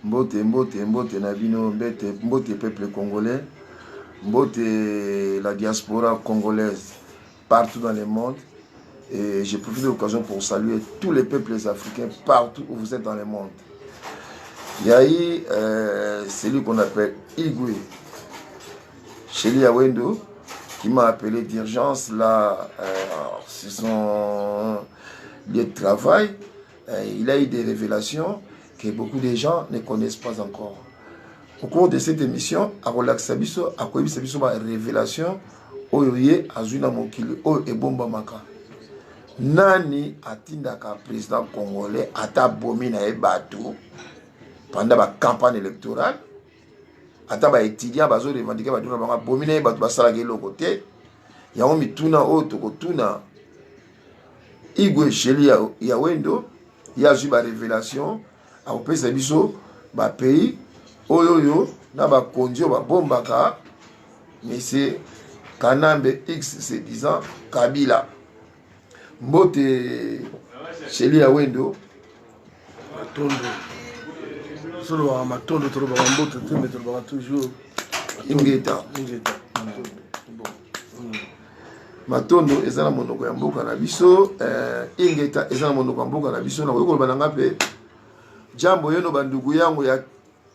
Mbote Nabino, Mbote peuple congolais, Mbote la diaspora congolaise partout dans le monde. Et j'ai profité de l'occasion pour saluer tous les peuples africains partout où vous êtes dans le monde. Il y a eu celui qu'on appelle Igwe Sheli Awendo qui m'a appelé d'urgence. Là, c'est son lieu de travail. Il a eu des révélations que beaucoup de gens ne connaissent pas encore. Au cours de cette émission, à Relaxabiso, à Koyibisabiso, ma révélation, Oyoye, Azuna Mokili, Oyo Ebomba Maka. Nani atindaka président congolais ata bomi na ebato pendant la campagne électorale, ata ba étudiant bazo revendiquer ba tuna ba bomi na ebato basala ke lokote ya omi tuna o to kotuna Igwe Sheli Awendo ya ju ba révélation a opesa biso ba pays oyoyo na ba kondio ba bombaka monsieur Kanambe X se disant Kabila. Mbote Sheli Awendo Matondo solo wa Matondo troba mbote teme troba toujours Ingeta Matondo ezana monoko ya mboka na biso Ingeta ezana monoko ya mboka na biso na koyoko bananga pe jambo yono bandugu yangu ya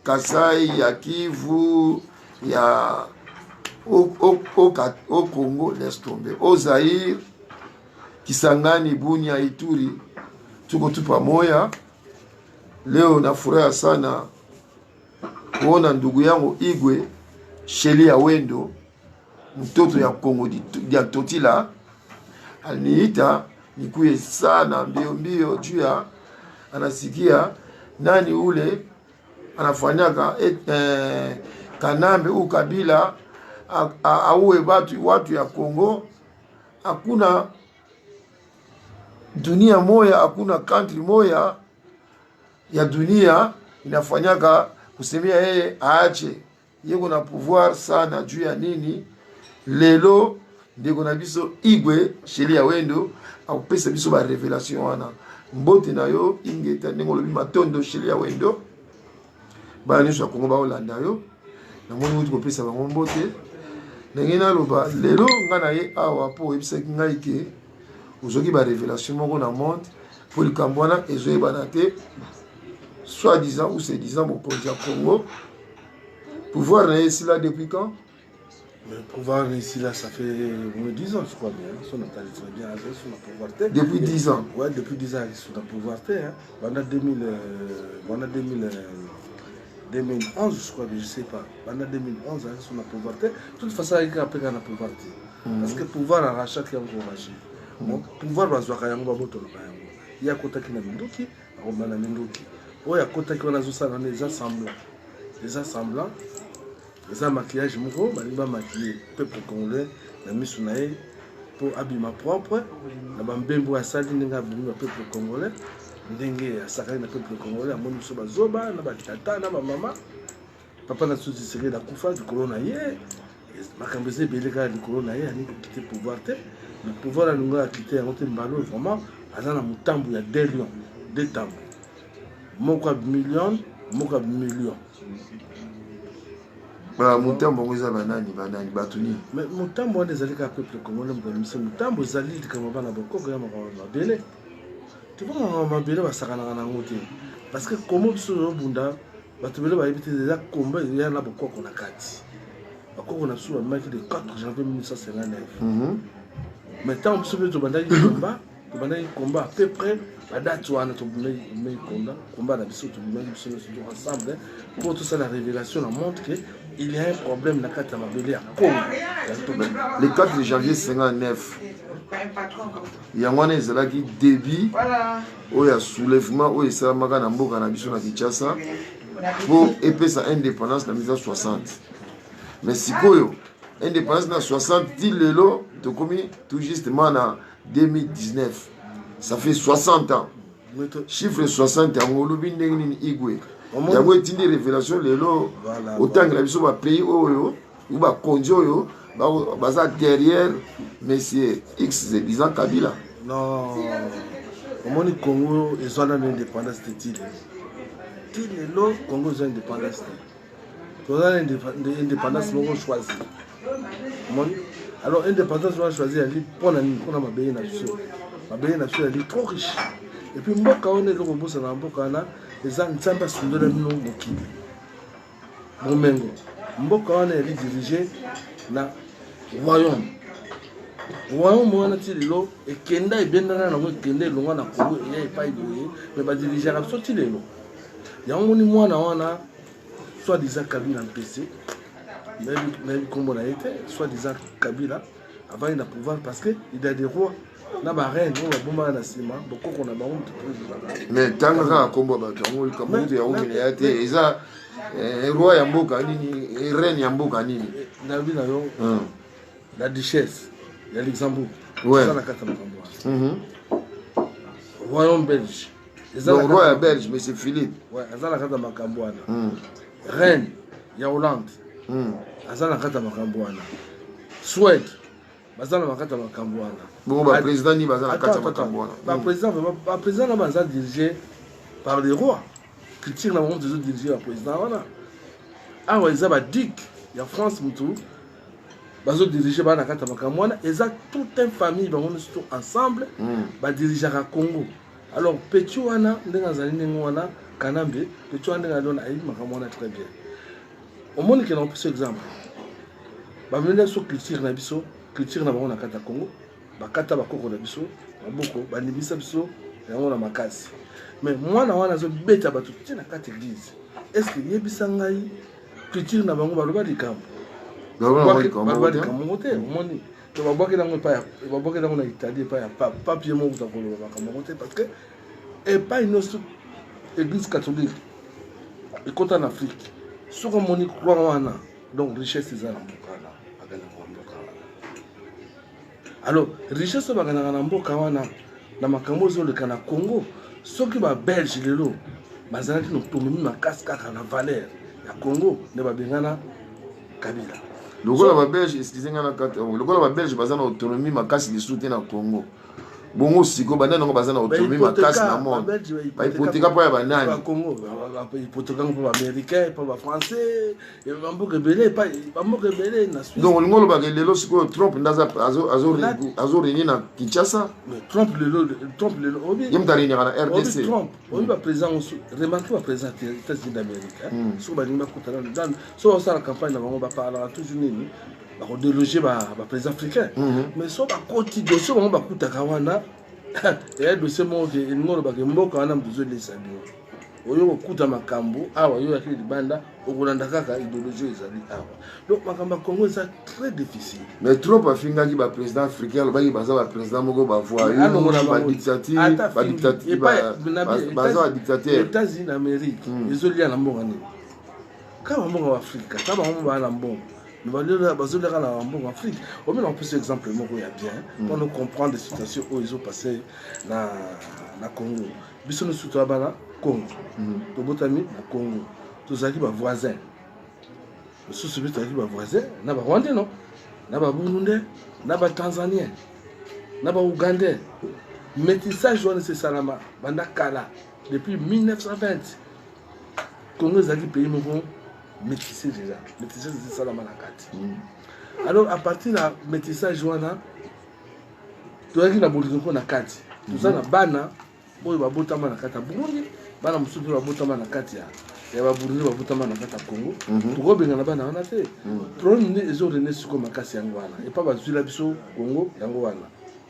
Kasai ya Kivu ya au Congo laisse tomber au Zaïre Kisangani, Bunia, Ituri, tuko tu pamoja. Leo na furaha sana kuona ndugu yangu Igwe Sheli Awendo, mtoto ya Kongo ya Totila, aliniita nikuye sana mbio juu ya anasikia nani ule anafanyaka Kanambe u Kabila auwe watu ya Kongo. Hakuna dunia moya, hakuna country moya ya dunia inafanyaka kusemea yeye aache. Yeko na pouvoir sana juu ya nini? Lelo ndiko na biso Igwe Sheli Awendo akupesa biso ba révélation wana. Mbote na yo Ingeta ndenge lobi Matondo Sheli Awendo. Ba nisho Kongo ba Holanda yo. Na moni uti kopesa ba mbote. Ndenge na loba lelo ngana ye awa po ebisa ngai ke aujourd'hui ba révélation moko na monde pour le Cambouana et Zoé Banate soi-disant ou se disant mon projet Congo pouvoir ici là depuis quand? Le pouvoir ici là ça fait 10 ans je crois bien son natalité très bien sur la pouvoir depuis 10 ans. Ouais, depuis 10 ans sur la pouvoir hein pendant 2011 je crois mais je sais pas pendant 2011 sur la pouvoir de toute façon il après la pouvoir parce que pouvoir arracher qui encore agir. Pouvoir bazwaka yango baboto na yango ya kotaki na minduki akoma na minduki oya kotaki wana zosala na les assemblants les maquillage moko balimba maquiller peuple congolais na misu na ye pour abima propre na bambembo asali ndenge abima peuple congolais ndenge asakali na peuple congolais amoni so bazoba na batata na mama papa na susi sere la kufa du corona ye makambo ebele kaka likolo na ye ani kokite pouvoir te. Le pouvoir a nous quitté à notre mbalo vraiment à la mutambu ya 2 lions 2 tambu moko million ba mutambu ngoza banani batuni mais mutambu on ezali ka peuple congolais mbonisa mutambu zali kama bana bokoko ya mabele tu vois mabele basakana na ngote parce que comme biso bunda batubele ba ebite déjà combat ya na bokoko na kati bakoko na sous maki de 4 janvier 1959 maintenant on peut se battre combat à peu près la date où on a combat la biso ensemble pour tout ça la révélation montre que il y a un problème dans la carte mabele à Congo le 4 janvier 59 il y a un ezalaki début oya soulèvement oya esalamaka na mboka na biso na Kinshasa pour epesa indépendance na 1960 mais sikoyo indépendance na 60 dit lelo to komi tout justement en 2019 ça fait 60 ans chiffre 60 ans ngolobi ndenge nini Igwe yango etindi révélation lelo autant que la biso ba pays oyo ou ba konzi oyo baza derrière monsieur X disant Kabila non omoni Congo ezwana l'indépendance de tili ti lelo Congo eza indépendance toza indépendance moko choisi moni alors indépendance moko choisi ali mpona nini mpona mabele na biso ali trop riche et puis mboka wana eloko bosana na mboka wana eza nzambe asundela bino mokili bomengo mboka wana yali dirige na royaume wana ti lelo ekenda ebendana nango ekenda elongwa na Congo eya epai boye me badirigeaka biso ti lelo yango moni mwana wana soit disant Kabila mpese nayebi nkombo na ye te soit disant Kabila avandi na pouvoir parce que il a des rois na bareine oyo babombaka na nsima bokoko na bango mais ntango kaka nkombo ya bato yango likambo moto yango mine ya te eza roi ya mboka nini reine ya mboka nini nayebi na yo la duchesse ya Luxembourg eza na kati ya makambo wana royaume belge donc roi ya belge mais c'est Philippe aza na kati ya makambo wana reine ya Hollande aza na kati ya makambo wana Suède baza na makati ya makambo wana bon baprésident ni baza na kati ya makambo wana baprésident na baza dirigé par les rois culture na bango ezo dirigé baprésident wana awa eza badik ya France mutu bazo dirigé bana na kati ya makambo wana eza toute une famille bango nyonso to ensemble badirigeaka Congo alors petit wana ndenge azali ndenge wana Kanambe petit wana ndenge alona ayebi makambo wana très bien omoni ke na opesa exemple bamende so culture na biso culture na bango na kati ya Congo bakata bakoko na biso maboko bandimisa biso yango na makasi mais mwana wana azobeta bato ti na kati église est-ce que yebisa ngai culture na bango baloba likambo baloba likambo te omoni to babwaki nango na Italie epai ya papier moko takoloba makambo te parce que epai nyonso église catholique ekota na Afrique soki omoni croix wana donc richesse eza na mboka wana baganaka na mboka wana alors richesse oyo baganaka na mboka wana na makambo ezoleka na Congo soki babelge lelo bazalaki na autonomie makasi kaka na valeur ya Congo nde babengana Kabila lokola babelge esikizenga na kati lokola babelge baza na autonomie makasi lisusu te na Congo bongo siko bana nango baza na autonomie makasi na monde baipoteka mpo ya banani baipoteka mpo baaméricain mpo bafrançais bamboka ebele bamboka ebele na Suisse donc olingo olobaka lelo sikoyo Trump nde azorenie na Kinshasa Trump lelo ye mutu areniaka na RDC oyi baprésident mosu remarke baprésident États-Unis d'Amérique soki balingi bakutana soki basala campagne na bango baparlaka toujours nini bakodéloger baprésident africain mais so bakoti dossier bango bakutaka wana eya dossier moko elingi olobaka mboka wana moto ezolesa bino oyo kokuta makambo awa oyo yakili libanda okolanda kaka idéologie ezali awa donc makambo ya Congo eza très difficile mais Trump afingaki baprésident africain alobaki baza baprésident moko bavoyou baza badictateur États-Unis d'Amérique ezolia na mbongo nini kaka bambongo baafrika kaka bango baa na mbongo bazoleka na mbongo Afrique omi na opesa exemple moko ya bien pour nous comprendre les situations oyo ezopasse na Congo biso nyonso toya bana Congo tobotami na Congo tozalaki bavoisin mosusu biso tozalaki bavoisin na barwandais non na baburundais na batanzanien na baougandais métissage wana esalama banda kala depuis 1920 Congo ezalaki pays moko métissé déjà métissage esalama na kati alors à partir ya métissage wana tozalaki na bolingo na kati toza na bana oyo babotama na kati ya Burundi bana mosusu mpe babotama na kati ya baburundi babotama na kati ya Congo tokobengana bana wana te problème nde ezorene sikoyo makasi yango wana epa bazwila biso Congo yango wana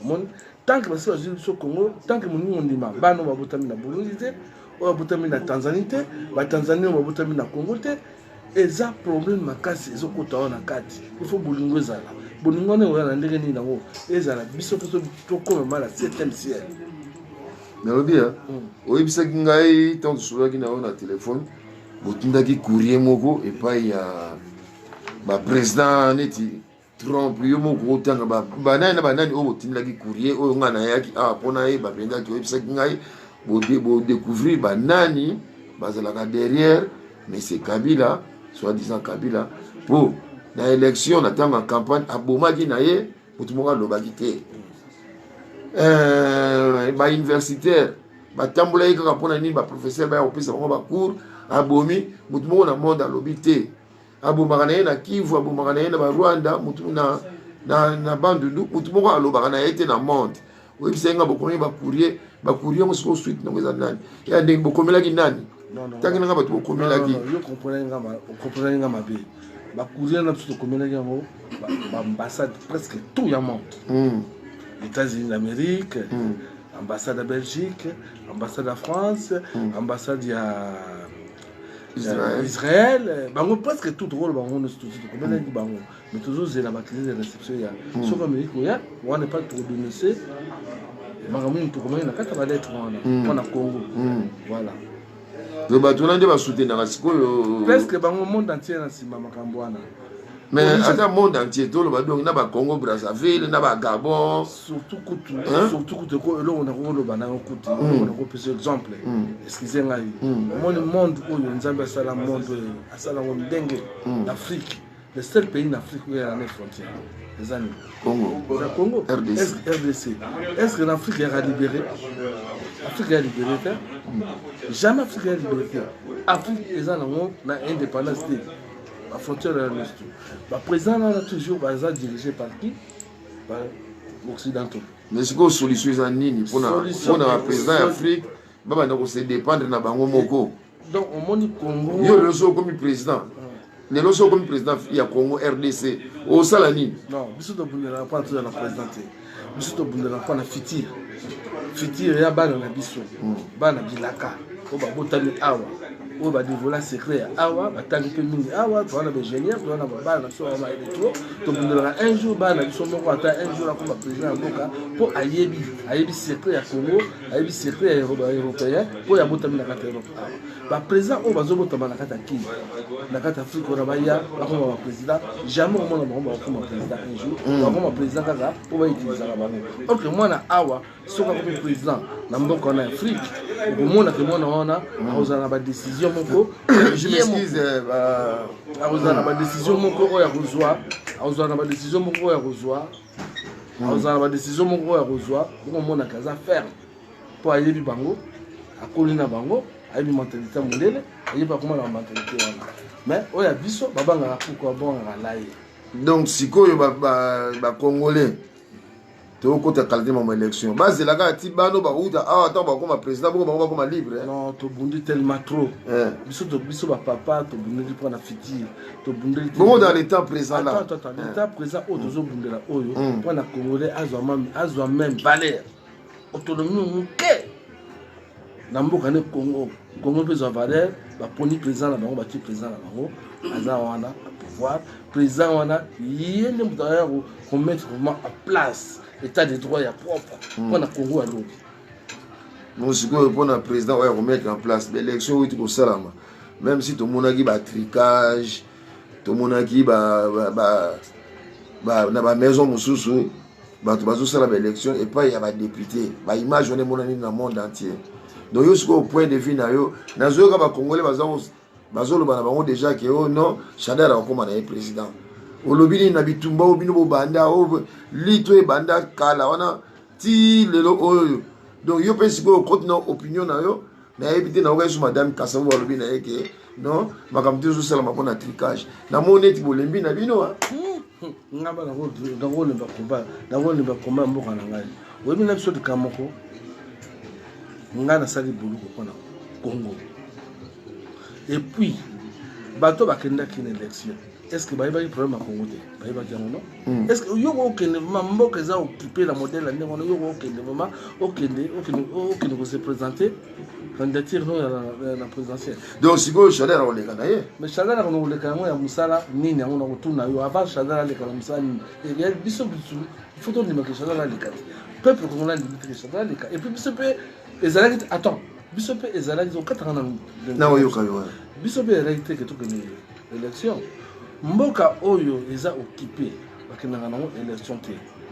omoni tanke basi bazwili biso Congo tanke moningo ndima bana oyo babotami na Burundi te oyo babotami na Tanzanie te batanzanie oyo babotami na Congo te eza problème makasi ezokota wana kati ifo bolingo ezala bolingo wana oya na ndenge nini nango ezala biso mpe tokoma mala 7e ciel nalobi oyebisaki ngai ntango tosololaki na yo na telefone botindaki courrier moko epai ya baprésident neti Trump yo moko otanga banani na banani oyo botindaki courrier oyo ngai nayaki awa mpona yeba mpendaki oyebisaki ngai bodécouvrir banani bazalaka derrière mais c'est Kabila soi-disant Kabila po na élection na ntango ya campagne abomaki na ye motu moko alobaki te bauniversitaire batambola ye kaka mpona nini baprofesseur baya kopesa bango bacours abomi motu moko na monde alobi te abomaka na ye na Kivu abomaka na ye na barwanda mutu na bandundu mutu moko alobaka na ye te na monde oyebisa ye nga bokomi bacourrier yango sikoyo suite nango eza nani ya ndenge bokomelaki nani ntangi nanga bato bokomelaki yo comprenaki nga mabe bacourrier na biso tokomelaki yango baambassade presque tout ya monde États-Unis d'Amérique ambassade à Belgique, ambassade à France, ambassade à Israël, bango presque tout rôle bango ne studio comme on dit bango, mais toujours c'est la bactérie de réception ya. Sauf Amérique ya, on n'est pas trop dénoncé. Bango nous tout comme na kata ba lettre on a Congo. Voilà. Le bateau là va soutenir la sikoyo. Presque bango monde entier na sima makambo wana. Mais à le monde entier, tout le monde a Congo, Brazzaville, n'a pas Gabon. Surtout que là on a le banana on a repris exemple. Excusez-moi. Le monde où nous avons ça le monde à ça le monde dingue l'Afrique. Le seul pays d'Afrique où il y a les frontières. Les années. Congo. RDC. Est-ce que l'Afrique est libérée? L'Afrique est libérée. Jamais l'Afrique est libérée. L'Afrique est en indépendance. La frontière est l'Est. Le président là toujours dirigé par qui? Par l'Occidentaux. Mais c'est quoi solution à Nini pour le président d'Afrique? Baba donc c'est dépendre de Bango Moko. Donc au monde Congo. Il y a le so comme président. Les loso comme président il y a Congo RDC. Au Salani. Non, biso to bundela pas tout dans la présidente. Biso to bundela pas na fitir. Fitir ya bana na biso. Bana bilaka. Ko ba botami awa. On va dévoiler secret awa batangi pe mingi awa to na ingénieur to na baba na so ma électro to bundela un jour bana biso moko ata un jour comme président mboka pour ayebi secret ya Congo ayebi secret ya européen pour ya botami na kata Europe awa ba président on bazo botama na kata Kini na kata Afrique on va ya comme président jamais on va comme président un jour comme président kaka pour va utiliser la bango donc moi na awa so comme président na mboka na Afrique au monde que moi na on a décision je m'excuse akozala ba décision moko oya kozwa akozala ba décision moko oya kozwa akozala ba décision moko oya kozwa pour mona kaza ferme pour ayebi bango akoli na bango ayebi mentalité mondele ayebi comment la mentalité wana mais oya biso babanga pourquoi bon ngalaye donc sikoyo ba congolais to kota qualité ma élection base la ga ti bano ba uta attends ba comme président ba comme libre non to bundi tellement trop biso ba papa to bundi pour na fiti to bundi bon dans l'état présent là attends l'état présent au tozo bundi la oyo pour na congolais azwa même valeur autonomie muke na mboka ne Congo besoin valeur ba poni président la bango ba ti président la bango aza wana pouvoir président wana yene mutaya ko mettre vraiment à place l'état de droit est propre pour le Congo à l'autre. Nous sommes pour le président ouais remettre en place l'élection où tout ça même si tout le monde a un tricage, tout le monde a na maison mususu, ba tout bazo ça l'élection et pas il y a des députés, ba image on est mon dans le monde entier. Donc jusqu'au point de vue na yo, na zo ka ba congolais bazo lo bana bango déjà que oh non, Chadera comme un président. Olobini na bitumba obino banda o lito e banda kala wana ti lelo oyo donc yo pense ko continue opinion na yo na ebité na okesu madame Kasavu olobina eke non makamti zo sala mapona tricage na moneti bolembi na bino ngaba na ko na ko le ba mboka na ngai oyebi na biso de kamoko ngana sali buluko pona Congo et puis bato bakenda kine élection. Est-ce que il y a un problème à Congo? Est-ce que yo mboka za occuper la modèle la ndenge yo vraiment aucun se présenter candidature la présidentielle. Donc si go Chadera on les gagner. Mais Chadera on les gagner ya musala nini on retourna yo avant Chadera les kana musala et bien biso il faut donner que Chadera les quatre. Peuple congolais limite Chadera les quatre. Et puis biso pe ezalaki attends biso pe ezalaki zo 4 ans na yo kayo. Biso pe réalité que tout que élection. Mboka oyo eza occupé bakendaka nango élection te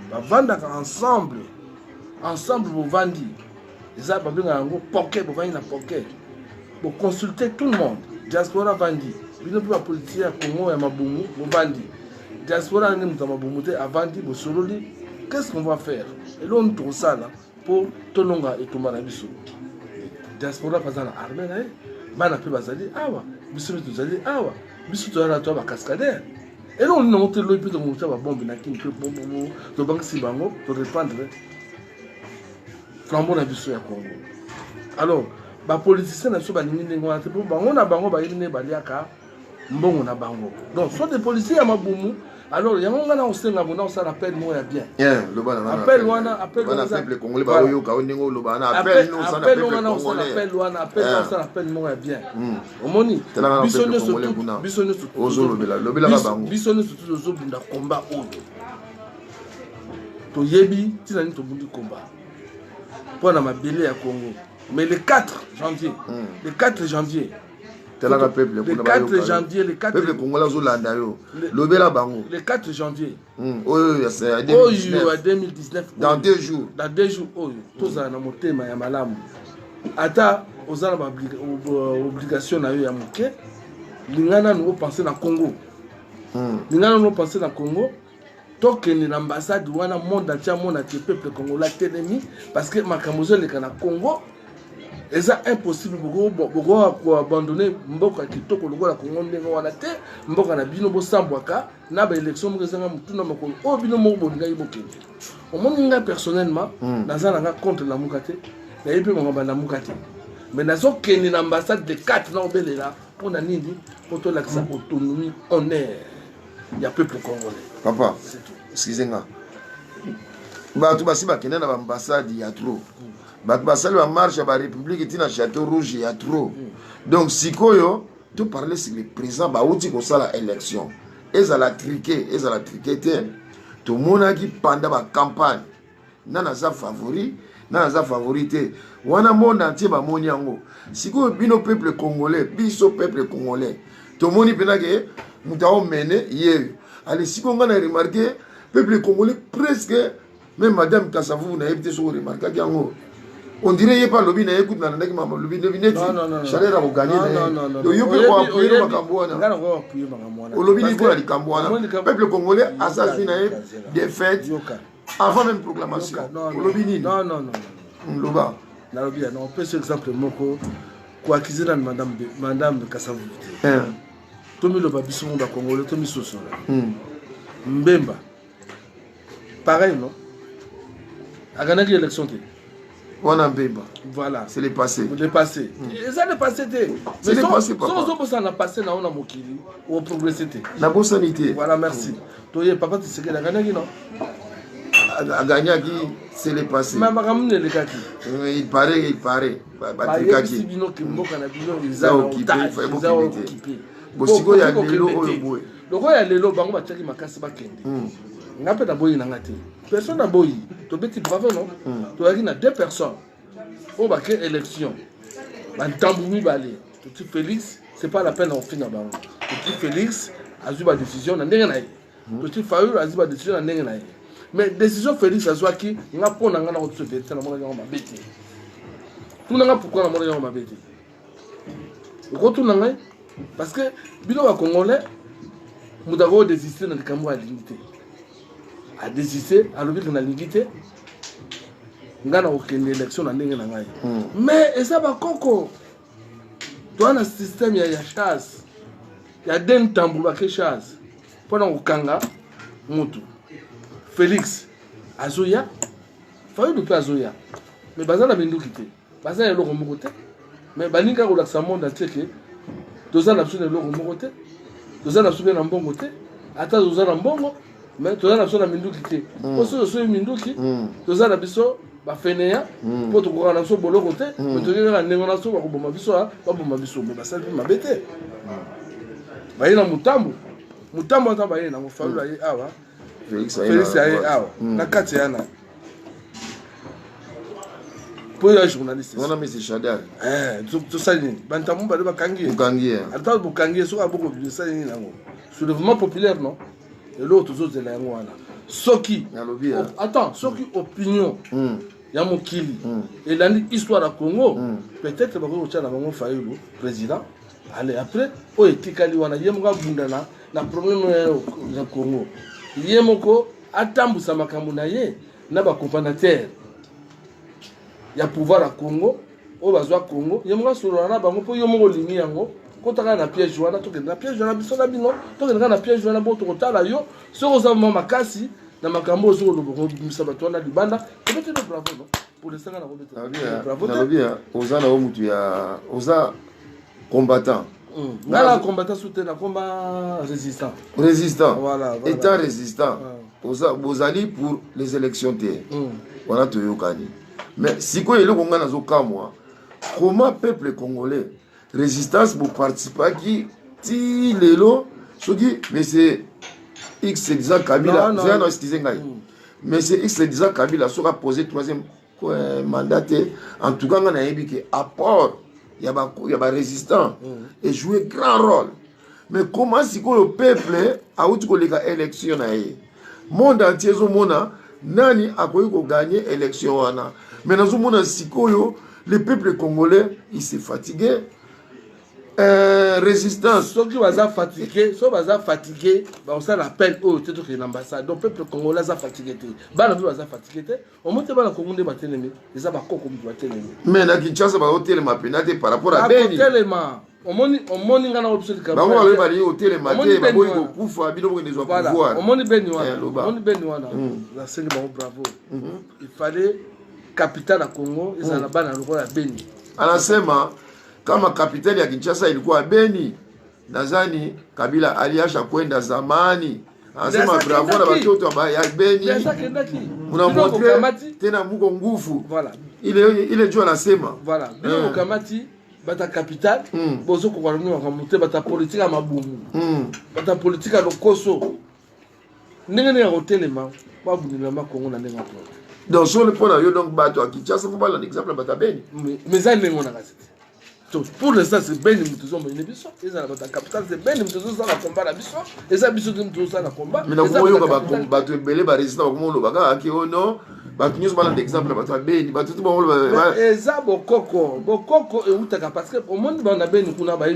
bavandaka ensemble bovandi eza babengaka yango pocket bovandi na pocket boconsulte tout le monde diaspora vandi bino mpe bapolitique ya Congo ya mabumu bovandi diaspora nde moto ya mabumu te avandi bosololi qu'est-ce qu'on va faire eloko tokosala mpo tononga etumba na biso diaspora baza na armée na ye bana mpe bazali awa biso mpe tozali awa biso toyala to bacascadere eloko nini nango te loi mpe tomotia babombe na kini mpe bobobo tobangisi bango torépandre flambeau na biso ya congo alors bapoliticien na biso balingi ndenge wana te mpo bango na bango bayebi nde baliaka mbongo na bango donc soit des policiers ya mabumu alors yango nga na osenga bona osala appel moko ya bien appel wana appel wana peuple congolais bayoka ndenge oloba na appel no osala peuple congolais appel wana appel osala appel moko ya bien omoni biso nyonso ozolobela lobela bango biso nyonso tozobunda combat oyo toyebi tina nini tobundi combat mpona mabele ya Congo mais le 4 janvier le 4 janvier telaka peuple le 4 janvier le 4 peuple congolais zolanda yo lobela bango le 4 janvier oyo c'est à 2019 dans 2 jours oyo tozala na motema ya malamu ata ozala ba obligation na yo ya moke lingana nous penser na Congo lingana nous penser na Congo tokende na ambassade wana monde entier mona ke peuple congolais telemi parce que makambo ezoleka na Congo eza impossible boko abandonner mboka kitoko lokola Congo ndenge wana te mboka na bino bosambwaka na ba élection moko ezanga mutuna makolo o bino moko bolinga ibokende omoni nga personnellement naza nga contre la muka te na yepe mongamba na muka te mais nazokende na ambassade de 4 na obelela mpona nini po tolakisa autonomie honneur ya peuple congolais papa excusez-moi bato basi bakende na baambassade ya trop bato basali bamarche ya barépublique tina château rouge ya trop donc sikoyo toparle sur le président bauti kosala élection ezala trike te tomonaki panda bacampagne nana aza favori nana aza favori te wana monde entier bamoni yango sikoyo bino peuple congolais biso peuple congolais tomoni mpena ke moto aomene yeyo ale sikoyo nga na remarke peuple congolais presque même madame Kasavu na yebi te soko remarkaki yango on dirait yé pas lobby na écoute na ndaki mama lobby ne vineti chaleur ko gagner na yo pe ko appuyer makambo wana ngana ko appuyer makambo wana lobby ni ko likambo wana peuple congolais assassiné na défaite avant même proclamation lobby ni non loba na lobby non on peut ce exemple moko ko accuser na madame Kasavu tomi loba biso mo ba congolais tomi sosola mbemba pareil non aganaki élection te wana mbemba voilà c'est le passé et ça le passé te c'est le passé papa so ça na passé na ona mokili o progresser te na bosanité voilà merci toye papa tu sais que aganaki non aganyaki c'est le passé mais makamune le kaki il paraît batrikaki bino kimboka na bino ils ont occupé bosiko ya lelo oyo boye loko ya lelo bango batiaki makasi bakende nga mpe naboyi nanga te personne naboyi tobeti bravo non toyaki na 2 personnes oyo bake élection bantambu mibale toti Félix c'est pas la peine ofinga bango toti Félix azwi badécision na ndenge na ye toti Fayulu azwi badécision na ndenge na ye mais décision Félix azwaki nga mpo na nga na kotiso vérité na mona yango mabe te tuna nga pourquoi na mona yango mabe te okotuna ngai parce que bino bacongolais moto ako désisté na likambo alingi te adésisté alobiki nalingi te nga na kokende élection na ndenge na ngai mais eza bakoko toa na système ya chasse ya de ntambu bake chasse mpona kokanga motu Félix azoya Fayulu mpe azoya mais baza na binduki te baza na eloko moko te mais balingi kaka kolakisa monde atie ke toza na biso na eloko moko te toza na biso mpe na mbongo te ata toza na mbongo mais toza na biso na minduki te po soki osoyi minduki toza na biso bafeneya mpo tokoka na biso boloko te me toki kaka ndenge na so bakoboma biso baboma biso me basali mpe mabe te baye na mutambu ata baye nango Fayulu aye awa Félix aye awa na kati yana po ya journaliste wana mesi Shadar tosali nini bantambu bale bakangi ye ata bokangi ye soki aboko bisali nini nango soulèvement populaire non eloko tozozela yango wana soki attends soki opinion ya mokili elandi histoire ya Congo peut-être bakoki kotia na bango Fayulu président allez après oyo etikali wana ye moko abundana na problème ya Congo ye moko atambusa makambo na ye na bacompagnateur ya pouvoir ya Congo o bazwa Congo yemonga solo na bango po yo moko lingi yango kotaka na piège wana to na piège wana biso na bino to na piège wana bo to kotala yo soko za mama makasi na makambo zo lo bo misa bato wana libanda peut-être le bravo non pour le sanga na robeta bravo na bien ozana o mutu ya oza combattant ngala combattant soutenu combat résistant voilà étant résistant bozali pour les élections té voilà to yokani mais siko eloko ngana zo kamwa comment peuple congolais résistance pour participer qui ti lelo soki mais c'est X c'est déjà Kabila c'est un citizen ngai mais c'est X c'est déjà Kabila sera posé troisième mandat en tout cas ngana yebi que apport il y a résistant et jouer grand rôle mais comment si le peuple a outu koleka élection na ye monde entier zo mona nani akoyi ko gagner élection wana mais nazo mona sikoyo le peuple congolais il s'est fatigué résistance ceux qui baza fatigué bah on ça l'appelle au titre que l'ambassade donc peuple congolais ça fatigué ba na baza fatigué on monte ba na Congo de batelemi ça ba koko bi batelemi mais na Kinshasa ba hôtel ma penate par rapport à Beni on moni ngana option ka ba on ba li hôtel ma te ba boyi ko kufa bino bo ndezo pouvoir on moni Beni wana la sengi ba bravo il fallait capitale à Congo ils en ba na lokola Beni anasema kama kapitali ya Kinshasa ilikuwa Beni nadhani Kabila aliacha kwenda zamani anasema bravo na watoto ya Beni mnamontre tena muko nguvu voilà ile jua anasema voilà bila ukamati bata capital bozo ko kwalumwa kwa mute bata politique ya mabumu bata politique ya lokoso ndenge ya hotelema babunila makongo na ndenge hapo donc sur le point là yo donc bato à Kinshasa faut pas l'exemple bata Beni mais ça ndenge on a pour l'instant c'est Beni mutuzo mo biso eza na capital c'est Beni mutuzo za na combat la biso eza biso mutuzo za na combat mais na ko yo ba bato ebele ba résistant ko mo lo baka aki ono bato nyos bala d'exemple bato Beni bato tout bon eza bokoko e utaka parce que au monde ba na Beni kuna ba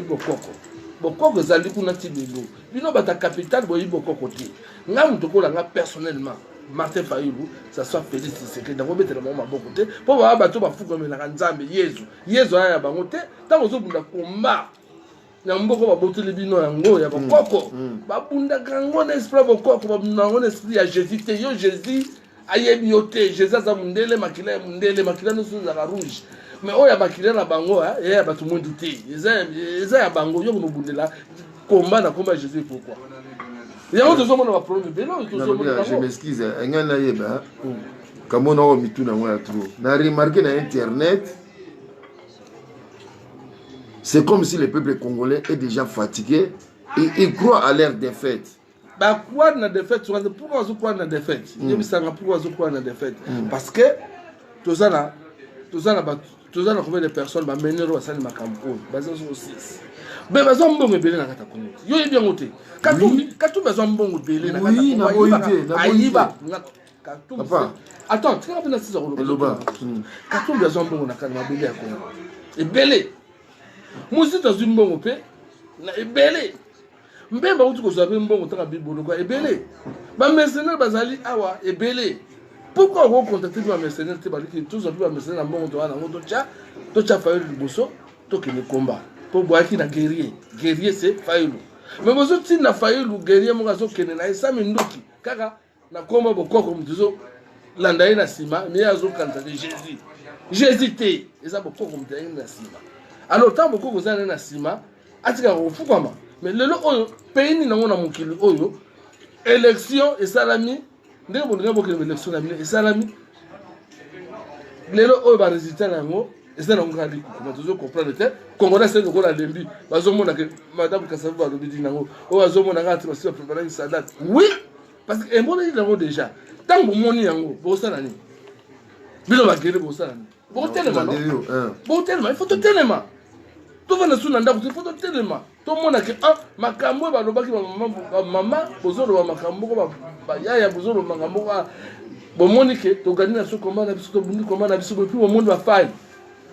bokoko zali kuna tibelo bino bata capital bo bokoko ti nga mutu ko la nga personnellement Martin Fayulu, ça soit Félix Tshisekedi, dans le moment où pour voir bateau bafuka mais la nzambe Yezu aya bangote, tant aux autres combat. Na mboko ba boteli bino yango ya bokoko. Ba bunda kango na esprit bokoko ba bunda esprit ya Jésus te yo Jésus ayebi yote Jésus za mundele makila no suza la rouge. Mais oya makila na bango ya batu mundu te. Eza ya bango yo no bundela combat na combat Jésus pourquoi? Je m'excuse, comme on a remarqué sur Internet, c'est comme si le peuple congolais est déjà fatigué et ils croient à leur défaite. Pourquoi la défaite? Pourquoi ils croient à la défaite? Pourquoi ils croient à la défaite? Parce que tout ça, combien de personnes va mener au sein de ma campagne basé sur 6. Mais besoin mbongo belé na kata Congo. Yo bien ngote. Katou besoin mbongo belé na kata Congo. Oui, na boité, ayiba. Katou. Attends, tu vas venir 6 euros. Katou besoin mbongo na kata belé à Congo. Et belé. Musi dans une mbongo pe na belé. Mbemba utu ko zabe mbongo taka bibolo kwa ebelé. Ba mercenaire bazali awa ebelé. Pourquoi on contacter ba mercenaire te baliki tous ba mercenaire mbongo to wana ngoto cha fa liboso to ke le combat. Pour boire qui na guerrier c'est Fayulu mais vous aussi na Fayulu guerrier mo gazo kene na isa minduki kaka na koma bokoko mtuzo landa ina sima mais azo kanta de Jésus te eza bokoko mtaye na sima alors tant bokoko za na sima atika ofukama mais lelo oyo pays ni nango na mukili oyo élection et salami ndenge bonga bokele élection na et salami lelo oyo ba résultat nango et ça on regarde comment tu comprendre que Congolais c'est le la lembi bazomona que madame Kasavu alobi dinango o bazomona ngati basi ba préparer une salade oui parce que embona dinango déjà tant que moni yango bo sala ni bilo ba gere bo sala ni bo telema il faut te telema to vana suna ndako il faut te telema to mona que makambo ba lobaki ba mama bozolo ba makambo ba yaya bozolo makambo bo moni que to gagner na so combat na biso to bundi combat na biso puis au monde va faire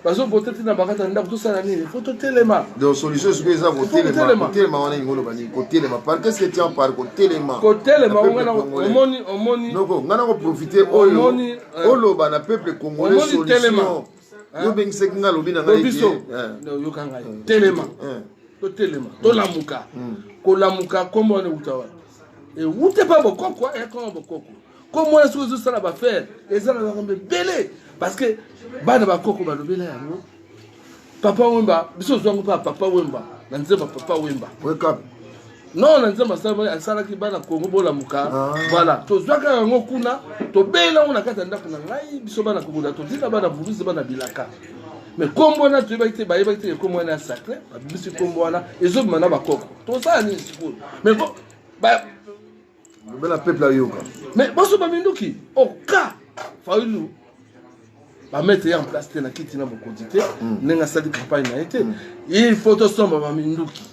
parce que peut-être na bakata ndako tout ça la nuit il faut te téléma donc solution c'est que ça côté téléma on est ngolo bani côté téléma par qu'est-ce que tu en par côté téléma on moni non ngana ko profiter oyo oloba na peuple congolais solution yo ben sekinga lobi na ngai biso yo kanga telema to telema to lamuka ko lamuka comme on utawa et ute pas bokoko et comme bokoko comme on sous ça va faire et ça va tomber belé parce que bana bakoko ba lobela yango papa wemba biso zongo papa wemba na nzeba papa wemba wake up non na nzeba sala ki bana kongo bola muka voilà to zwaka yango kuna to bela ona kata ndako na ngai biso bana koboda to tika bana bulusi bana bilaka mais kombo na tu ba ite ba ite kombo na sacré ba bisi kombo wana ezo mana bakoko to ça ni sikour mais bon ba bela peuple ayoka mais boso ba minduki au cas faulu ba mettre en place na kiti na bokondité nenga sali campagne na été il faut to somba ba minduki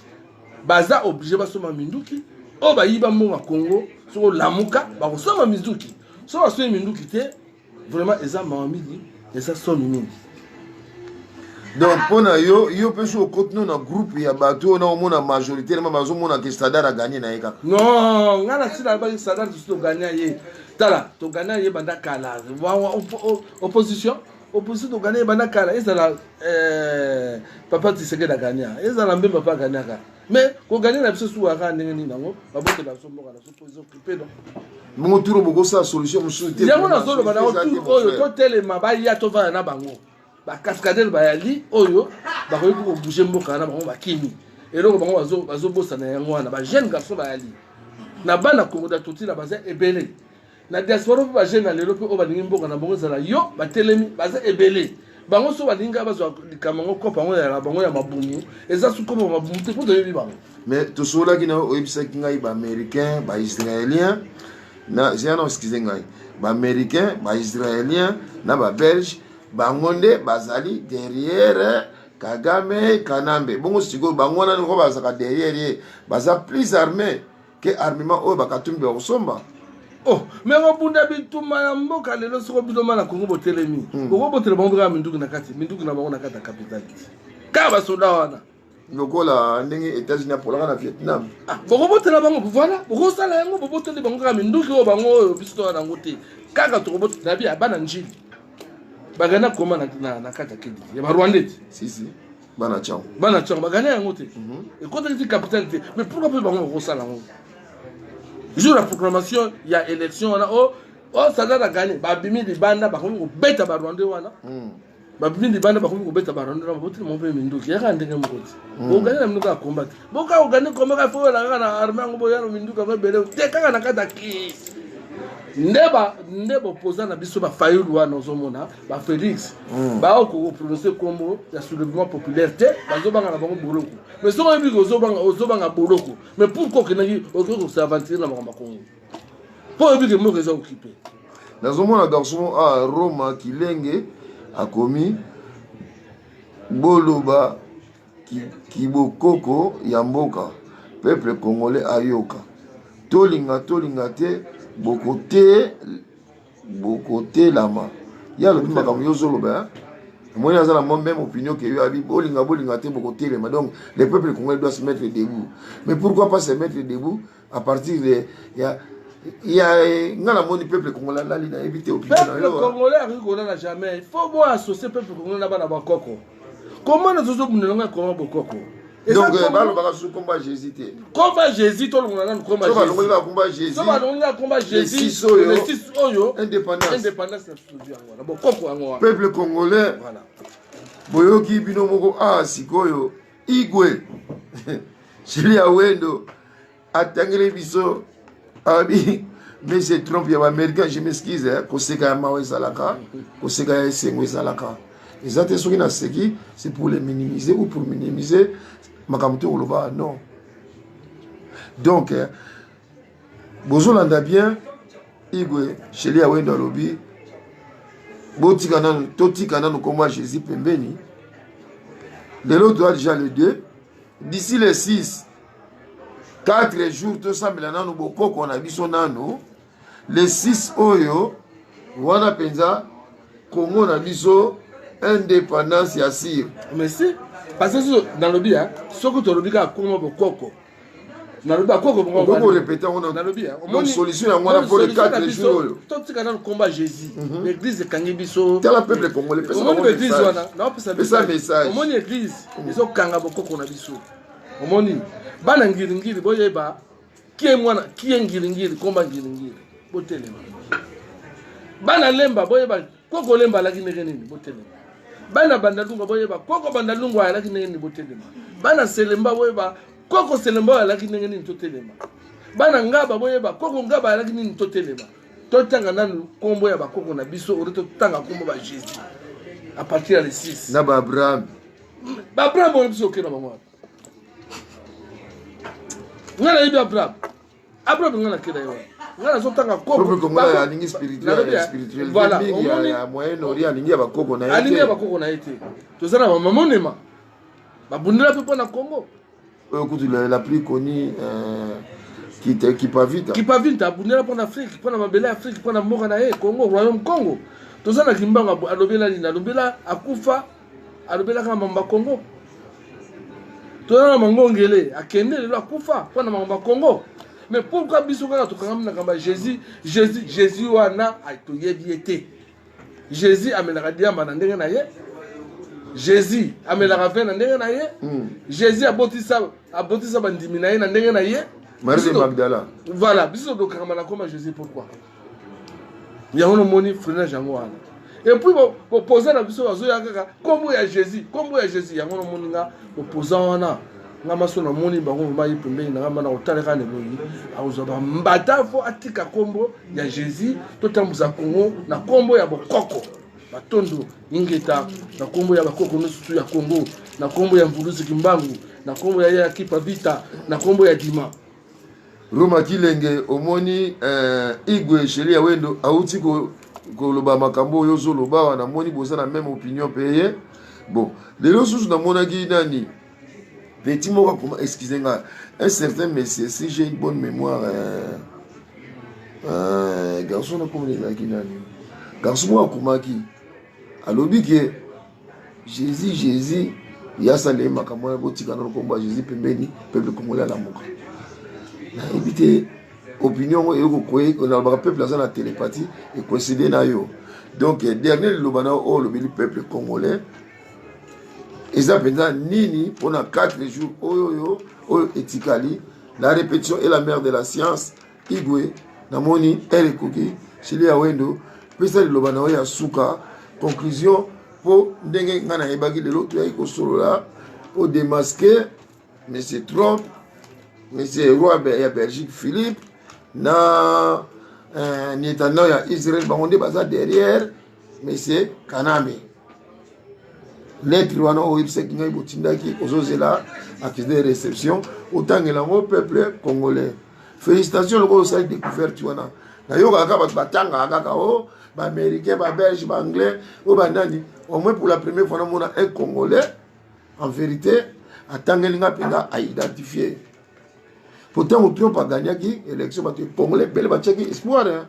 baza obligé ba soma minduki o ba yiba mo Congo so lamuka ba ko soma minduki so ba soma minduki te vraiment eza mamidi eza so mingi donc pona yo pe so contenu na groupe ya bato na omona majorité na bazo mona que Stadar a gagné na eka non ngana sila ba Stadar to gagner ye tala to gagner ye banda kala opposition to gagner banda kala ezala papa Tshisekedi da gagner ezala mbemba pa gagner ka mais ko gagner na biso suwa ka ndenge ni nango babote la so moka na so position occupé donc mon tour bogo sa solution musuté yango na solo bana oyo to telema ba ya to va na bango ba cascadeur ba yali oyo ba ko ko bouger mboka na bango ba kimi eloko bango bazo bosa na yango wana ba jeune garçon ba yali na bana Congo da toti na baza ebele na diaspora ba jeune na lelo pe o ba ningi mboka na bango zala yo ba telemi baza ebele bango so ba ninga bazo likamango ko bango ya bango ya mabungu eza su ko mabungu te ko de yebi bango mais to sola kina o ibisa kinga ba américain ba israélien na zeno excusez ngai ba américain ba israélien na ba belge bangonde bazali derrière Kagame Kanambe bongo siko bangona ngo bazaka derrière baza plus armé que armement o bakatumbi osomba oh mais ngobunda bituma na mboka lelo siko bituma na Congo botelemi boko botele bango ka minduku na kati minduku na bango na kata capitale ka ba soda wana lokola ndenge États-Unis pour la Vietnam boko botela bango voilà boko sala yango boko botele bango ka minduku o bango biso na ngote kaka to botela bi abana njili bagana koma na kata kidi ya Rwandais si bana chang bagana yango te et quand tu capitalité mais pourquoi pas bango ko sala ngo jour la proclamation il y a élection là ça a gagné ba bimi di banda ba ko beta ba Rwandais wana ba bimi di banda ba ko beta ba Rwandais ba botre mo pe minduki ya kande ngam ko bo gagné na minduka combat bo ka o gagné combat ka fo la na armée ngo ya minduka ba bele te kaka na kata ki ndeba opposant na biso ba Fayulu wana ozomona ba Félix ba ko prononcer comme ya soulèvement populaire te bazo banga na bango boloko mais so yebi ko ozobanga boloko mais pourquoi que na ko s'aventurer na makamba Congo pour yebi que mo que ça occupé nazomona garçon à Roma Kilenge a commis boloba kibokoko ya mboka peuple congolais ayoka tolinga te bokote lama ya lobi makambo yo zoloba moi nazala moi même opinion que yo abi bolinga te bokote lama donc le peuple congolais doit se mettre debout mais pourquoi pas se mettre debout à partir de il y a ngala moni peuple congolais là li na éviter opinion na yo peuple congolais a na jamais il faut moi associer peuple congolais na bana bakoko comment nous zo bunelanga comment bokoko donc balo baka su combat Jésus te combat Jésus to longona na combat Jésus so ba combat Jésus so ba longona combat Jésus le 6 oyo indépendance na studio ngwana bokoko ngwa peuple congolais voilà boyoki bino moko sikoyo igwe Chili ya wendo atangele biso abi mais c'est Trump ya américain je m'excuse koseka ya mawe salaka koseka ya sengo salaka exactement ce qui n'a seki c'est pour les minimiser ou pour minimiser makamto oloba non donc bozolanda bien igwe Chili ya wendo lobi botika nanu totika nanu komba Jésus pembeni lelo doit déjà le 2 d'ici le 6 4 jours tout ça nanu bokoko na biso nanu le 6 oyo wana penza Congo na biso indépendance ya sire mais si parce que dans le bien ce que tu le dis à Congo bokoko nalobi akoko bongo on répéter on a nalobi donc solution ya ngwana pour les 4 jours to tika na combat Jésus l'église kangi biso tala peuple congolais pesa on l'église wana na pesa message on église izo kanga bokoko na biso omoni bana ngiri boyeba qui est ngiri combat ngiri botelema bana lemba boyeba koko lemba la kineke nini botelema bana bandalunga boyeba koko bandalunga la kineke nini botelema bana selemba boyeba koko selemba la kineke nini totelema bana ngaba boyeba koko ngaba la kineke nini totelema totanga nanu kombo ya bakoko na biso ori totanga kombo ba Jésus à partir de 6 na ba Abraham on biso kena bango ngana yibi Abraham ngana kena yo ngana zotanga kombo ngana ya ningi spirituel voilà ya moyen ori alingi ya bakoko na yete alingi ya bakoko na yete tozana ba mamonema babundela pe na Congo écoute la plus connue qui pas vite abundela pour l'Afrique pour la mabele Afrique pour la mboka na Congo royaume Congo tozana kimbanga alobela lina alobela akufa alobela kama mamba Congo tozana mangongele akende lelo akufa pour na mamba Congo mais pourquoi biso kana tokanga na kamba Jésus wana atoyebi ete Jésus amelaka diamba na ndenge na ye Jésus amelaka vin na ndenge na ye Jésus abotisa bandimi na ye na ndenge na ye Marie de Magdala. Voilà, biso do kamala comme Jésus pourquoi? Il y a un moni freinage yango wana. Et puis pour poser la biso azo ya kaka kombo ya Jésus yango no moni nga opposa wana nga maso na moni bango mayi pembeni na ngama na otaleka ne boyi azo ba mbata fo atika kombo ya Jésus to tambuza Congo na kombo ya bokoko batondo ingeta na kombo ya bakoko nusu ya Congo na kombo ya mvuluzi kimbangu na kombo ya kipa vita na kombo ya dima Roma Kilenge omoni igwe sheria wendo auti ko loba makambo yo zo loba wana moni boza na même opinion payé bon les ressources na monaki nani petit moko comment excusez-moi un certain monsieur si j'ai une bonne mémoire garçon na comme les nani garçon moi komaki alobi ke Jésus ya salé makambo ya botika na komba Jésus pembeni peuple congolais la moka na éviter opinion et on a le peuple dans la télépathie et coïncider na yo donc dernier lobana au le peuple congolais et ça pendant nini pendant 4 jours oyo etikali la répétition est la mère de la science igwe na moni elle koki chez ya wendo pesa lobana ya suka conclusion pour ndenge ngana ebaki de l'autre ya ko solo là pour démasquer monsieur Trump monsieur roi ya Belgique Philippe na Netanyahu ya Israël bangonde baza derrière monsieur Kaname lettre wana oyo biseki ngai botindaki ozozela accusé de réception otangela ngo peuple congolais félicitations loko osali découverte wana na yo kaka bato batanga kaka o ba américain ba belge ba anglais o ba nani au moins pour la première fois na mona un congolais en vérité atangelinga penga a identifier. Pourtant, Trump a gagné l'élection parce que les Congolais ont espoir. Hein?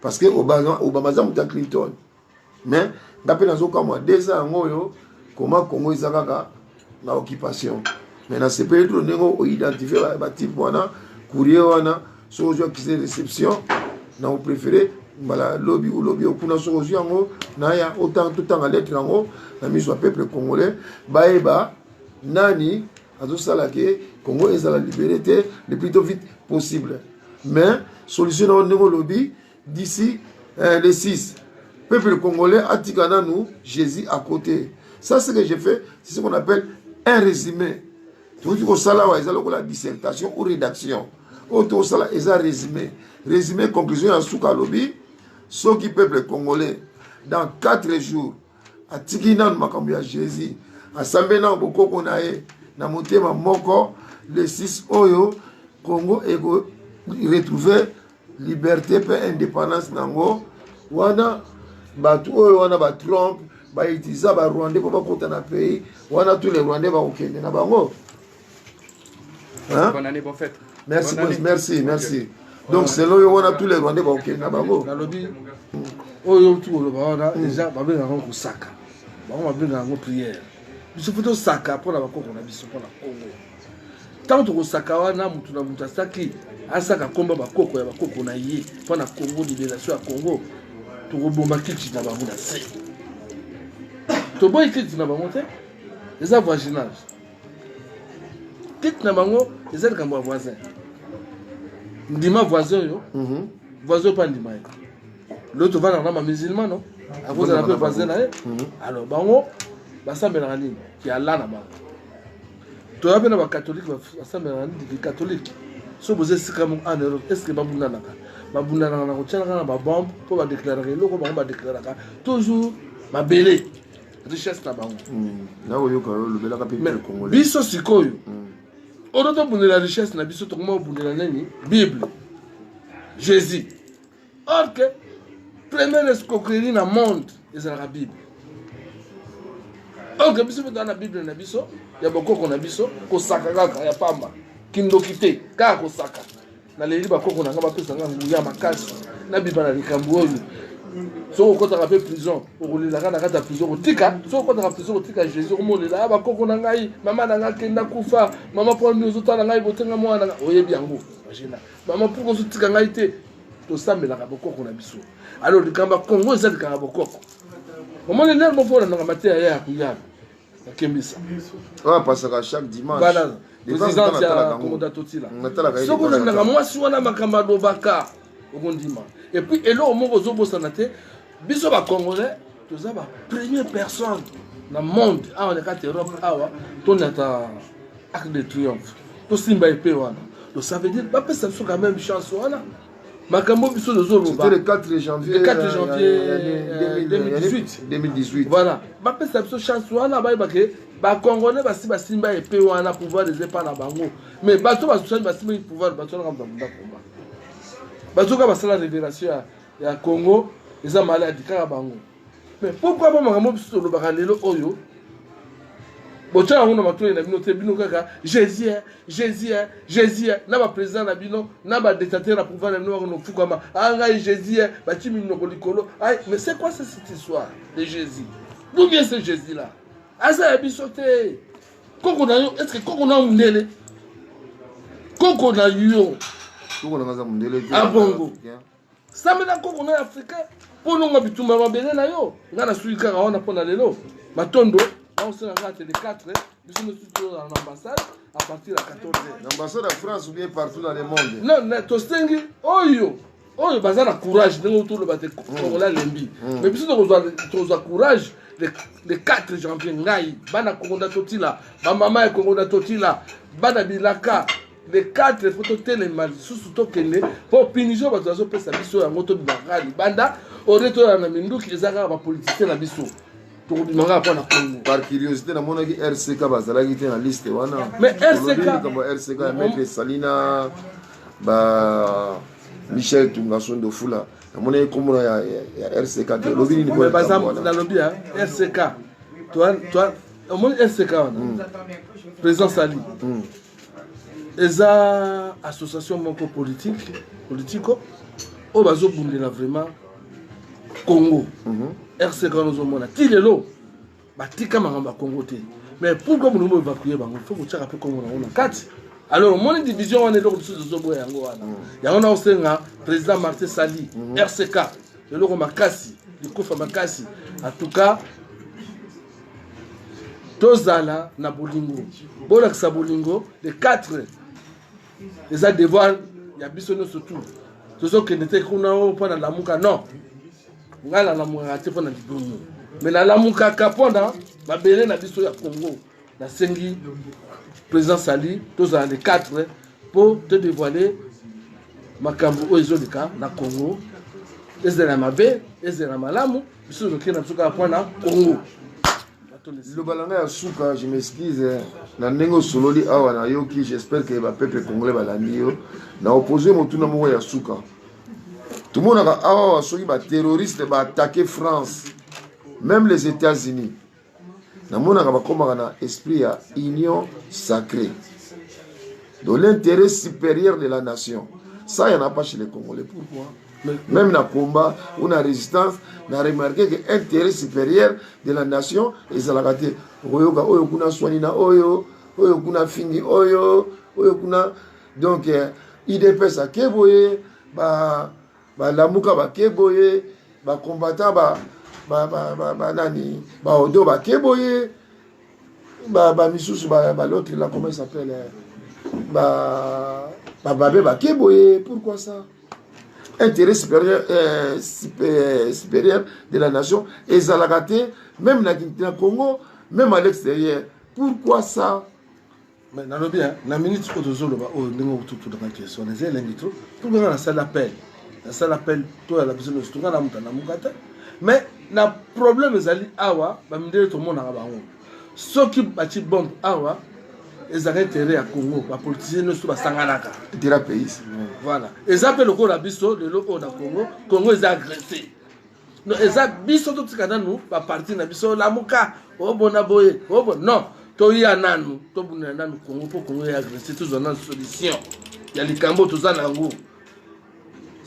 Parce que Obama a Clinton. Mais, d'après nous, comme 2 ans, comment le Congo est en occupation. Maintenant, c'est pas être identifié les types, courrier, sojo qui c'est réception. Nous avons préféré lobby ou lobby au kuna sojo, autant tout temps à lettre, la mise au peuple congolais, baeba, nani, à tout ça là que Congo est à la liberté le plus vite possible. Mais solution au niveau lobby d'ici les 6. Peuple congolais a tigana nous Jésus à côté. Ça c'est ce que j'ai fait, c'est ce qu'on appelle un résumé. Tu veux dire que ça là la dissertation ou rédaction. Auto ça là est un résumé. Résumé conclusion à souka lobby ce qui peuple congolais dans 4 jours a tigina makambo ya Jésus. Assemblée na boko konae na motema moko le 6 oyo Congo ego retrouver liberté et indépendance nango wana batu oyo wana ba Trump ba itisa ba Rwandais pour ba kota na pays wana tous les Rwandais ba okende na bango hein? Bonne année, bonne fête. Merci, bonne année. Merci. Donc c'est là où on a tous les Rwandais ba okende na bango na lobby oyo tu lo ba wana déjà ba benga ko saka ba benga ko prière biso foto saka pour la bakoko na biso pour la Congo tant que Sakawana mutuna mutasaki asaka komba bakoko ya bakoko na ye pendant Congo libération ya Congo to roboma kiti na bango na se to boy kiti na bango te eza voisinage kiti na bango eza likambo ya voisin ndima voisin yo voisin pas ndima l'autre va dans ma musulman non à cause de la peu voisin là alors bango basambela nini ki Allah na bango to ya bena ba catholique basambela nini ki catholique so vous êtes comme en Europe est-ce que babunda na ko tshela na ba bombe pour ba déclarer loko ba déclarer toujours ma belé richesse na bango na oyo ka lo bela ka peuple congolais biso sikoyo odoto bundela richesse na biso to comment bundela nani Bible Jésus ok première escroquerie na monde ezala la Bible ok biso dans la Bible na biso ya bokoko na biso ko saka kaka ya pamba kindokite kaka ko saka na leli bakoko na ngaba pesa nguya makasi na biba na likambo oyo so ko ta prison o lela kana kata prison ko tika so ko ta prison ko tika Jésus ko molela bakoko na ngai mama na ngai kenda kufa mama po ndio zotala ngai botenga mwana oyebi yango imagine mama pour ko tika ngai te to sambela ka bokoko na biso alors likamba Congo eza likamba bokoko omoni nel mo fona na matea ya kuyaba akembisa parce que chaque dimanche voilà président ya Congo datotila soko na nga mwasi wana makamba lobaka okondima et puis elo moko zobosana te biso ba congolais toza ba première personne na monde awa na kati Europe awa tonata arc de triomphe to simba epé wana donc ça veut dire ba pesa biso quand même chance wana makambo biso lozoloba c'était le 4 janvier 2018 voilà ba pesa biso chance wana ba ibake ba congolais basi basimba epé wana pouvoir des pas na bango mais bato baso basimba pouvoir bato na kamda komba bato ka basala révélation ya Congo eza maladi kaka bango mais pourquoi ba makambo biso lobaka lelo oyo bocha yango na mato na bino te bino kaka Jésus na ba président na bino na ba dictateur na pouvoir na bino no fukama anga Jésus ba timi noko likolo ay mais c'est quoi cette histoire de Jésus d'où vient ce Jésus là asa ya biso te koko na yo est-ce que koko na mundele koko na yo koko na ngaza mundele te abongo samela koko na Afrika pono ngabitumba mabele na yo ngana suika kaona pona lelo matondo on se regarde les 4 nous sommes tous dans l'ambassade à partir de 14h l'ambassade de France ou bien partout dans le monde non to stengi oyo bazana courage ndenge autour le bate Congola lembi mais biso to courage le 4 janvier ngai bana Congo totila ba mama ya Congo totila bana bilaka le 4 photo telema susu to kende pour pinijo bato zo pesa biso ya ngoto bimakali banda oreto na minduki ezaka ba politicien na biso par curiosité na monaki RCK bazalaki te na liste wana mais RCK comme RCK ya maître Salina ba Michel Tungasondo Fula na monaki komona ya RCK te lobi ni mais bazam na lobi ya RCK toi mon RCK wana président Sali eza association moko politico o bazo bundela vraiment Congo RCK nous mona tilelo batika mangamba Congo te mais pourquoi nous mo évacuer bango faut que tshaka pe Congo na ona kati alors mon division wana eloko biso boya yango wana yango na osenga président Martin Sali RCK eloko makasi likofa makasi en tout cas tozala na bolingo bola ka bolingo les 4 les a devoir ya biso no surtout tozo kenete kuna o pana la muka non ngala la muka te pona libomo mais la muka kapona babele na biso ya Congo na sengi président Sali tozala les 4 pour te dévoiler makambo ezolika na Congo ezela mabe ezela malamu biso zokena biso ka pona Congo le balanga ya suka je m'excuse na ndenge sololi awa na yoki j'espère que ba peuple congolais balandi yo na opposé motuna moko ya suka tout le monde a awa soki ba terroriste ba attaquer France même les États-Unis na mona ba komaka na esprit ya union sacrée de l'intérêt supérieur de la nation ça y en a pas chez les Congolais pourquoi même dans le combat ou dans la résistance, on a remarqué que l'intérêt supérieur de la nation est la gâté. Oyo kuna soinina oyo oyo kuna fingi oyo kuna donc IDPS akeboye balamuka bakeboye bacombattant nani baodo bakeboye bamisusu l'autre là comment il s'appelle babe bakeboye. Pourquoi ça? Intérêt supérieur de la nation et Zalagate, même dans le Congo, même à l'extérieur. Pourquoi ça? Mais dans le bien, la minute où tu as la question, les élèves, tout le monde a la salle d'appel. La salle d'appel, tout le monde a la mais le problème est que tout le monde a la ceux qui bâtissent bombe, ils ont intérêt à Congo, les politiciens ne sont pas sanganaka. Voilà. Ils appellent le Corabiso, le loco de Congo, Congo est agressé. Non, ils ont biso tout ce qu'on nous, pas partir na biso la muka, oh bon aboye, oh bon non, toya nanu, to buna nanu Congo pour Congo est agressé, tous on a une solution. Il y a les cambo tous en ango.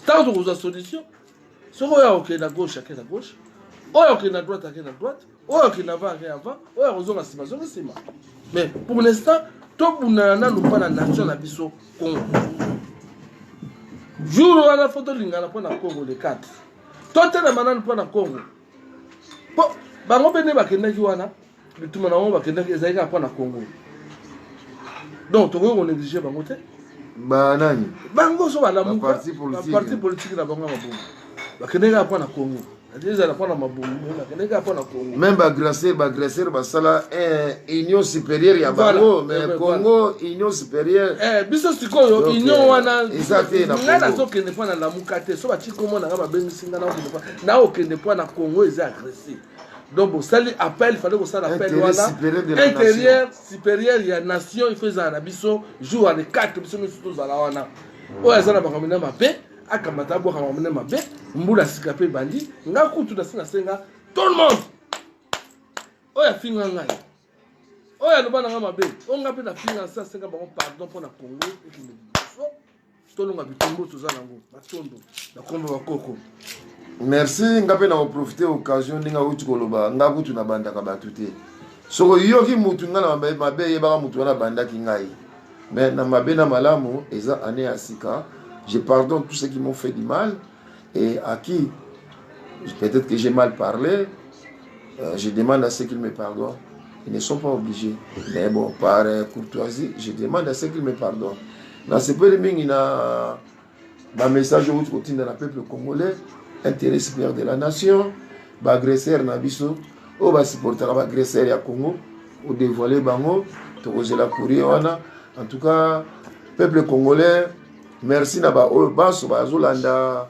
Tant que vous avez solution, ce qu'on a ok na gauche, à la gauche, ok na droite, à la droite, ok na avant, ok on a sima, sima. Mais pour l'instant, tout le monde n'a pas la nation na biso Congo. Jour où on a photo lingana pour na Congo les 4. Tout le monde n'a pas na Congo. Bango bene bakenda kiwana, tout le monde bakenda ezalika pour na Congo. Donc to on négliger bango te. Banani. Bango so bala mu parti politique na bango mabomu. Bakenda pour na Congo. Même Bagrasser, basala union supérieure ya bango, mais Congo union supérieure. Biso sikoyo union wana exactement na so kende po na la mukate so ba chikomo na ba bengisinga na o kende po na Congo est agressé. Donc bon sali appel, il fallait que ça appel wana intérieur supérieur ya nation il faisait na biso jour à 4 biso nous tous à la wana. O ezana ba kamina mabe akamata bo kamina mabe mbula sikape bandi nga kutu na singa senga tout le monde oya finga ngai oya lobana nga mabe onga pe na finga sa senga ba pardon pour na Congo et qui me dit tolonga bitombo tozana ngo batondo na kombo bakoko. Merci ngape na profiter occasion ninga uti koloba nga kutu na banda ka batute soko yoki mutu nga na mabe yeba mutu na banda ki ngai mais na mabe na malamu eza ane asika. Je pardonne tous ceux qui m'ont fait du mal et à qui peut-être que j'ai mal parlé, je demande à ceux qui me pardonnent. Ils ne sont pas obligés. Mais bon, par courtoisie, je demande à ceux qui me pardonnent. Dans ce peu de mingi, il y a un message où tu dans le peuple congolais, intérêt supérieur de la nation, agresseur Nabiso, ou supporter agresseur à Congo, ou dévoiler Bango, tu la courir. En tout cas, peuple congolais, merci na ba oyo baso bazolanda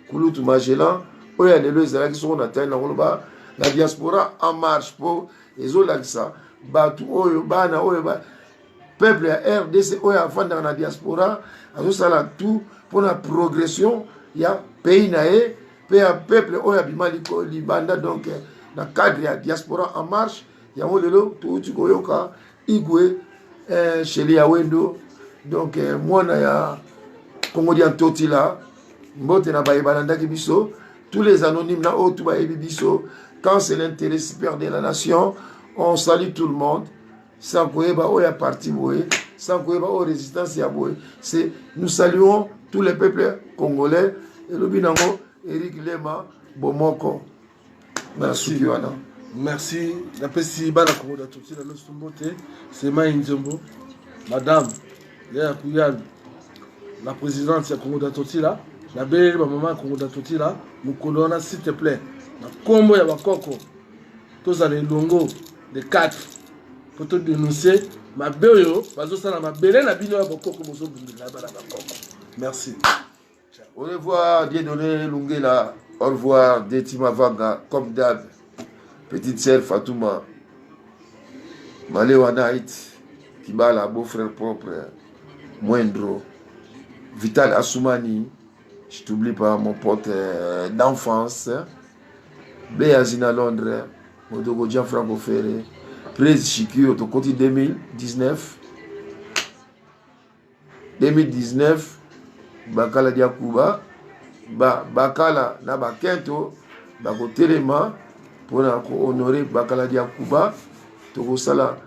kulutu Magellan oyo lelo ezalaki soko na tani na koloba la diaspora en marche po ezolakisa batu oyo bana oyo ba peuple ya RDC oyo afanda na diaspora azosala tout pour la progression ya pays na ye pe ya peuple oyo abima libanda donc na cadre ya diaspora en marche yango lelo touti koyoka igwe sheli ya wendo donc mwana ya Congo dian totila mbote na bayebalandaki biso tous les anonymes na otu bayebi biso quand c'est l'intérêt supérieur de la nation on salue tout le monde sans koyeba oya parti boye sans koyeba o résistance ya boye c'est nous saluons tous les peuples congolais et le binango Eric Lema Bomoko na suki wana. Merci la pesi bana Congo da totila lo sumbote c'est Maïnzombo madame ya kuyal la présidente de Congo d'Atotila, la belle maman Congo d'Atotila, nous colonna s'il te plaît. La combo ya bakoko, tous les longo de 4 pour te dénoncer. Ma belle, bazo sana ma belle na bino ya bakoko bozo bundela bala bakoko. Merci. Au revoir, Dieudonné Lungela. Au revoir, Detima Vanga, comme d'hab. Petite sœur Fatouma. Maléwa Night, Kibala, beau-frère propre, Moindro. Vital Assoumani, je t'oublie pas, mon pote d'enfance. Béazine à Londres, Modogo Gianfranco Ferré, Presse Chiki, au côté 2019. 2019, Bakala Diakouba, Bakala Naba Kento, Bako Telema, pour honorer Bakala Diakouba, Togo Sala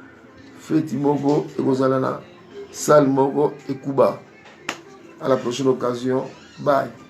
feti moko ekozala na salle moko ekuba. À la prochaine occasion. Bye.